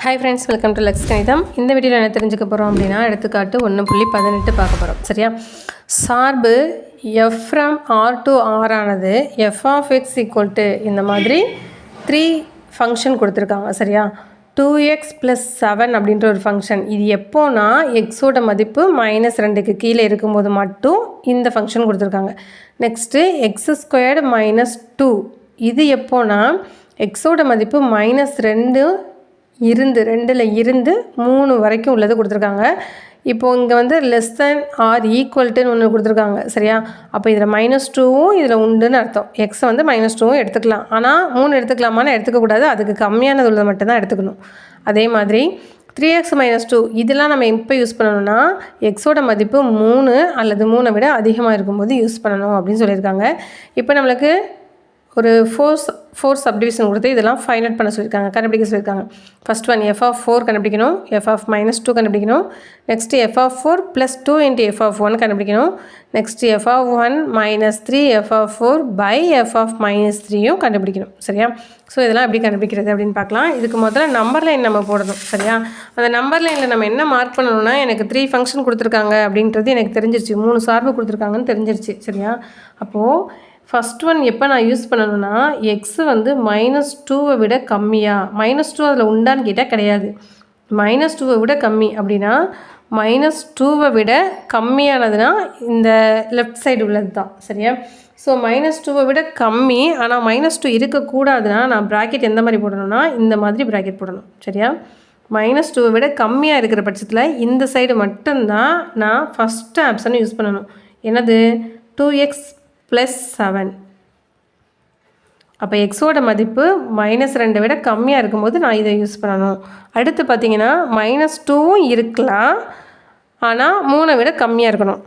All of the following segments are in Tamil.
Hi friends, welcome to Lex கணிதம். இந்த வீடியோவில் என்ன தெரிஞ்சுக்க போகிறோம் அப்படின்னா எடுத்துக்காட்டு 1.18 பார்க்க போகிறோம். சரியா? சார்பு f from r to r ஆனது f of x equal to இந்த மாதிரி 3 ஃபங்க்ஷன் கொடுத்துருக்காங்க. சரியா? 2x plus 7 அப்படின்ற ஒரு ஃபங்க்ஷன். இது எப்போனா எக்ஸோட மதிப்பு -2க்கு கீழே இருக்கும்போது மட்டும் இந்த ஃபங்க்ஷன் கொடுத்துருக்காங்க. நெக்ஸ்ட்டு x² -2 இது எப்போனா எக்ஸோட மதிப்பு -2 2ல் இருந்து 3 வரைக்கும் உள்ளது கொடுத்துருக்காங்க. இப்போது இங்கே வந்து லெஸ் தேன் ஆர் ஈக்குவல்ட்டுன்னு ஒன்று கொடுத்துருக்காங்க. சரியா? அப்போ இதில் -2வும் இதில் உண்டுன்னு அர்த்தம். எக்ஸை வந்து -2வும் எடுத்துக்கலாம். ஆனால் 3 எடுத்துக்கலாமான்னு எடுத்துக்கக்கூடாது. அதுக்கு கம்மியானது உள்ளது மட்டும்தான் எடுத்துக்கணும். அதே மாதிரி 3x - 2 இதெல்லாம் நம்ம எப்போ யூஸ் பண்ணணும்னா எக்ஸோட மதிப்பு 3 அல்லது 3 விட அதிகமாக இருக்கும்போது யூஸ் பண்ணணும் அப்படின்னு சொல்லியிருக்காங்க. இப்போ நம்மளுக்கு ஒரு ஃபோர் சப்டிவிஷன் கொடுத்து இதெல்லாம் ஃபைண்ட் அவுட் பண்ண சொல்லியிருக்காங்க, கண்டுபிடிக்க சொல்லியிருக்காங்க. ஃபர்ஸ்ட் ஒன் f of 4 கண்டுபிடிக்கணும், f of -2 கண்டுபிடிக்கணும், next f of 4 + 2 × f of 1 கண்டுபிடிக்கணும், next f of 1 - 3 f of 4 by f of -3யும் கண்டுபிடிக்கணும். சரியா? ஸோ இதெல்லாம் எப்படி கண்டுபிடிக்கிறது அப்படின்னு பார்க்கலாம். இதுக்கு முதல்ல நம்பர் லைன் நம்ம போடணும். சரியா? அந்த நம்பர் லைனில் நம்ம என்ன மார்க் பண்ணணும்னா எனக்கு 3 ஃபங்க்ஷன் கொடுத்துருக்காங்க அப்படின்றது எனக்கு தெரிஞ்சிருச்சு, 3 சார்பு கொடுத்துருக்காங்கன்னு தெரிஞ்சிருச்சு. சரியா? அப்போது ஃபஸ்ட் ஒன் எப்போ நான் யூஸ் பண்ணணும்னா எக்ஸு வந்து -2வை விட கம்மியாக, -2 அதில் உண்டான்னு கேட்டால் கிடையாது, -2வை விட கம்மி அப்படின்னா -2வை விட கம்மியானதுன்னா இந்த லெஃப்ட் சைடு உள்ளது தான். சரியா? ஸோ -2வை விட கம்மி ஆனால் -2 இருக்கக்கூடாதுன்னா நான் ப்ராக்கெட் எந்த மாதிரி போடணும்னா இந்த மாதிரி ப்ராக்கெட் போடணும். சரியா? -2வை விட கம்மியாக இருக்கிற பட்சத்தில் இந்த சைடு மட்டும்தான் நான் ஃபஸ்ட்டு ஆப்ஷனை யூஸ் பண்ணணும். என்னது? 2x + 7. அப்போ எக்ஸோட மதிப்பு -2 விட கம்மியாக இருக்கும்போது நான் இதை யூஸ் பண்ணணும். அடுத்து பார்த்தீங்கன்னா -2வும் இருக்கலாம் ஆனால் 3 விட கம்மியாக இருக்கணும்.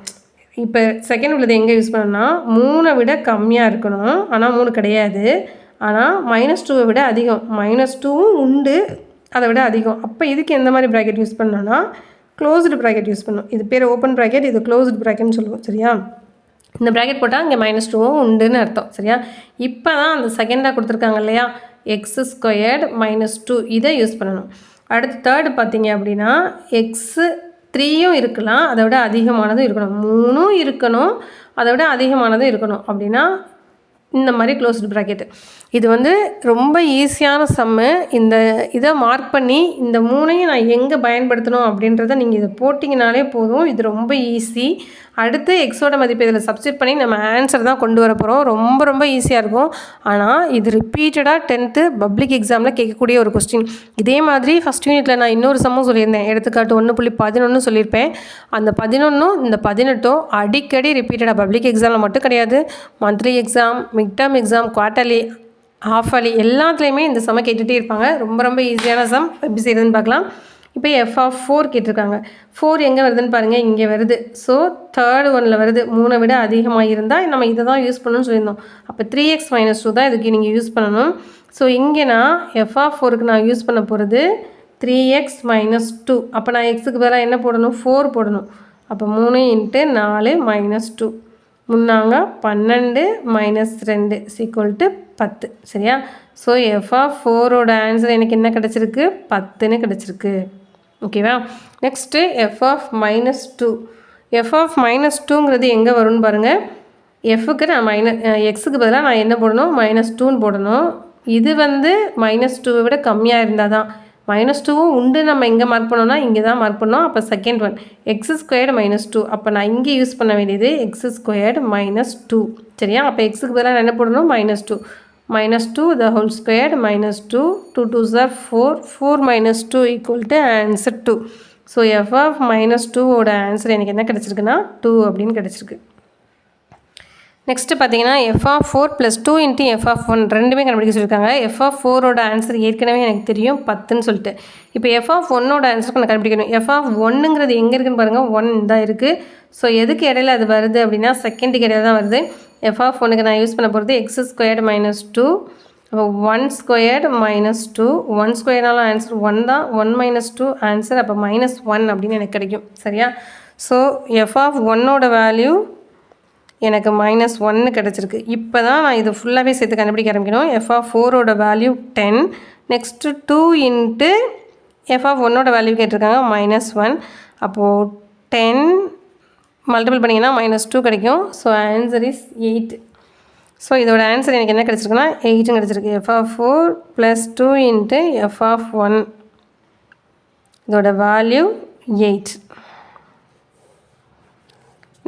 இப்போ செகண்ட் உள்ளது எங்கே யூஸ் பண்ணணும்னா 3 விட கம்மியாக இருக்கணும் ஆனால் 3 கிடையாது, ஆனால் -2வை விட அதிகம், -2வும் உண்டு அதை விட அதிகம். அப்போ இதுக்கு எந்த மாதிரி ப்ராக்கெட் யூஸ் பண்ணணும்னா க்ளோஸ்டு ப்ராக்கெட் யூஸ் பண்ணணும். இது பேர் ஓப்பன் ப்ராக்கெட், இது க்ளோஸ்டு ப்ராக்கெட்னு சொல்லுவோம். சரியா? இந்த ப்ராக்கெட் போட்டால் இங்கே -2வும் உண்டுன்னு அர்த்தம். சரியா? இப்போ தான் அந்த செகண்டாக கொடுத்துருக்காங்க இல்லையா, x² -2 இதை யூஸ் பண்ணணும். அடுத்து தேர்டு பார்த்தீங்க அப்படின்னா x3யும் இருக்கலாம், அதை விட அதிகமானதும் இருக்கணும், 3ம் இருக்கணும், அதை விட அதிகமானதும் இருக்கணும். அப்படின்னா இந்த மாதிரி க்ளோஸ்டு ப்ராக்கெட்டு. இது வந்து ரொம்ப ஈஸியான சம்மு. இந்த இதை மார்க் பண்ணி இந்த 3ஐயும் நான் எங்கே பயன்படுத்தணும் அப்படின்றத நீங்கள் இதை போட்டிங்கனாலே போதும். இது ரொம்ப ஈஸி. அடுத்து எக்ஸோட மதிப்பு இதில் சப்ஸ்டிட் பண்ணி நம்ம ஆன்சர் தான் கொண்டு வர போகிறோம். ரொம்ப ஈஸியாக இருக்கும். ஆனால் இது ரிப்பீட்டடாக 10th பப்ளிக் எக்ஸாமில் கேட்கக்கூடிய ஒரு கொஸ்டின். இதே மாதிரி ஃபஸ்ட் யூனிட்டில் நான் இன்னொரு சம்மும் சொல்லியிருந்தேன், எடுத்துக்காட்டு 1.11 சொல்லியிருப்பேன். அந்த 11ம் இந்த 18ம் அடிக்கடி ரிப்பீட்டடாக பப்ளிக் எக்ஸாமில் மட்டும் கிடையாது, monthly exam, mid term exam, quarterly, half yearly எல்லாத்துலேயுமே இந்த சம்மை கேட்டுகிட்டே இருப்பாங்க. ரொம்ப ஈஸியான சம். எப்படி செய்யுதுன்னு பார்க்கலாம். இப்போ f of 4 கேட்டிருக்காங்க. 4 எங்கே வருதுன்னு பாருங்கள், இங்கே வருது. ஸோ தேர்டு ஒன்னில் வருது. 3 விட அதிகமாக இருந்தால் நம்ம இதை தான் யூஸ் பண்ணணும்னு சொல்லியிருந்தோம். அப்போ 3x - 2 தான் இதுக்கு நீங்கள் யூஸ் பண்ணணும். ஸோ இங்கே நான் f of 4க்கு நான் யூஸ் பண்ண போகிறது 3x - 2. அப்போ நான் எக்ஸுக்கு பதிலாக என்ன போடணும்? 4 போடணும். அப்போ 3 × 4 -2 முன்னாங்க 12 -2 = 10. சரியா? ஸோ f of 4ஓட ஆன்சர் எனக்கு என்ன கிடச்சிருக்கு? 10ன்னு கிடச்சிருக்கு. ஓகேவா? Next f of -2. f of -2ங்கிறது எங்கே வரும்னு பாருங்கள். எஃப்க்கு நான் எக்ஸுக்கு பதிலாக நான் என்ன போடணும்? -2ன்னு போடணும். இது வந்து -2வை விட கம்மியாக இருந்தால் தான். -2வும் உண்டு நம்ம எங்கே மார்க் பண்ணோம்னா இங்கே தான் மார்க் பண்ணோம். அப்போ செகண்ட் ஒன் x² -2. அப்போ நான் இங்கே யூஸ் பண்ண வேண்டியது x² -2. சரியா? அப்போ எக்ஸுக்கு பதிலாக நான் என்ன போடணும்? -2. -2 the whole squared -2 2 2s are 4 4 - 2 = answer 2. So f of -2ஓட ஆன்சர் எனக்கு என்ன கிடச்சிருக்குன்னா 2 அப்படின்னு கிடச்சிருக்கு. நெக்ஸ்ட்டு பார்த்தீங்கன்னா f of 4 + 2 × f of 1 ரெண்டுமே கண்டுபிடிக்க சொல்லியிருக்காங்க. f of 4ஓட ஆன்சர் ஏற்கனவே எனக்கு தெரியும் 10ன்னு சொல்லிட்டு. இப்போ f of 1ஓட ஆன்சருக்கு நான் கண்டுபிடிக்கணும். f of 1ங்கிறது எங்கே இருக்குதுன்னு பாருங்கள், 1 தான் இருக்குது. ஸோ எதுக்கு இடையில அது வருது அப்படின்னா செகண்டுக்கு இடையில தான் வருது. f of 1க்கு நான் யூஸ் பண்ண போகிறது x² -2. அப்போ 1² -2 1² ஆன்சர் 1 தான். 1 - 2 ஆன்சர். அப்போ -1 அப்படின்னு எனக்கு கிடைக்கும். சரியா? ஸோ f of 1ஓட வேல்யூ எனக்கு -1 கிடச்சிருக்கு. இப்போ தான் நான் இது ஃபுல்லாகவே சேர்த்து கண்டுபிடிக்க ஆரம்பிக்கணும். f of 4ஓட வேல்யூ 10. நெக்ஸ்ட்டு 2 × எஃப் ஆஃப் ஒன்னோட வேல்யூ கேட்டிருக்காங்க -1. அப்போது 10 மல்டிபிள் பண்ணிங்கன்னா -2 கிடைக்கும். So answer is 8. ஸோ இதோட ஆன்சர் எனக்கு என்ன கிடச்சிருக்குன்னா 8 கிடச்சிருக்கு. எஃப் ஆஃப் 4 + 2 × எஃப் ஆஃப் 1 இதோட வேல்யூ 8.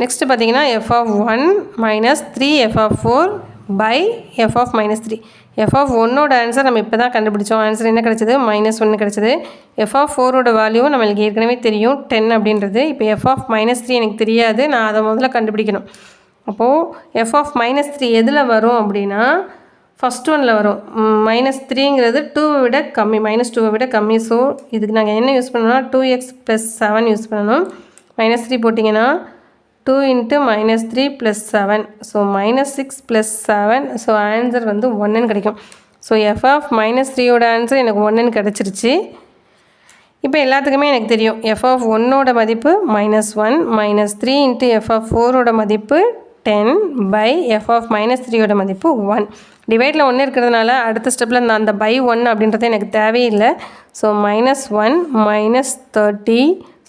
நெக்ஸ்ட்டு பார்த்தீங்கன்னா F of 1 - 3 F of 4 by F of -3. F of 1ஓட ஆன்சர் நம்ம இப்போ தான் கண்டுபிடிச்சோம். ஆன்சர் என்ன கிடச்சிது? -1 கிடச்சிது. எஃப் ஆஃப் 4ஓட வேல்யூ நம்மளுக்கு ஏற்கனவே தெரியும் 10 அப்படின்றது. இப்போ எஃப் ஆஃப் -3 எனக்கு தெரியாது, நான் அதை முதல்ல கண்டுபிடிக்கணும். அப்போது எஃப் ஆஃப் -3 எதில் வரும் அப்படின்னா ஃபஸ்ட் ஒனில் வரும். -3ங்கிறது 2வை விட கம்மி, -2வை விட கம்மி. ஸோ இதுக்கு நாங்கள் என்ன யூஸ் பண்ணணும்னா 2x + 7 யூஸ் பண்ணணும். -3 போட்டிங்கன்னா 2 × -3 + 7. ஸோ -6 + 7. ஸோ ஆன்சர் வந்து 1ன்னு கிடைக்கும். ஸோ எஃப் ஆஃப் -3ஓட ஆன்சர் எனக்கு 1ன்னு கிடச்சிருச்சு. இப்போ எல்லாத்துக்குமே எனக்கு தெரியும் எஃப் ஆஃப் 1ஓட மதிப்பு -1 -3 × எஃப் ஆஃப் 4ஓட மதிப்பு 10 பை எஃப் ஆஃப் -3ஓட மதிப்பு 1. டிவைடில் 1 இருக்கிறதுனால அடுத்த ஸ்டெப்பில் நான் அந்த பை 1 அப்படின்றது எனக்கு தேவையில்லை. So -1 -30.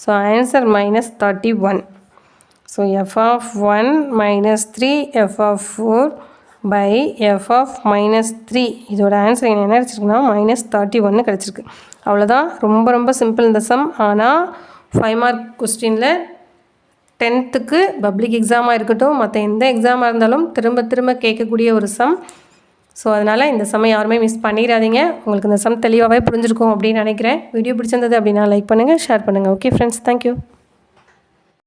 So answer -31. So f of 1 -3 F of 4 by F of -3 இதோட ஆன்சர் என்ன கிடச்சிருக்குன்னா -31 கிடச்சிருக்கு. அவ்வளோதான். ரொம்ப ரொம்ப சிம்பிள் இந்த சம். ஆனால் 5 மார்க் கொஸ்டினில் 10th பப்ளிக் எக்ஸாமாக இருக்கட்டும், மற்ற எந்த எக்ஸாமாக இருந்தாலும் திரும்ப திரும்ப கேட்கக்கூடிய ஒரு சம். ஸோ அதனால் இந்த சம்மை யாருமே மிஸ் பண்ணிடாதீங்க. உங்களுக்கு இந்த சம் தெளிவாகவே புரிஞ்சிருக்கும் அப்படின்னு நினைக்கிறேன். வீடியோ பிடிச்சிருந்தது அப்படின்னா லைக் பண்ணுங்கள், ஷேர் பண்ணுங்கள். Okay friends, thank you.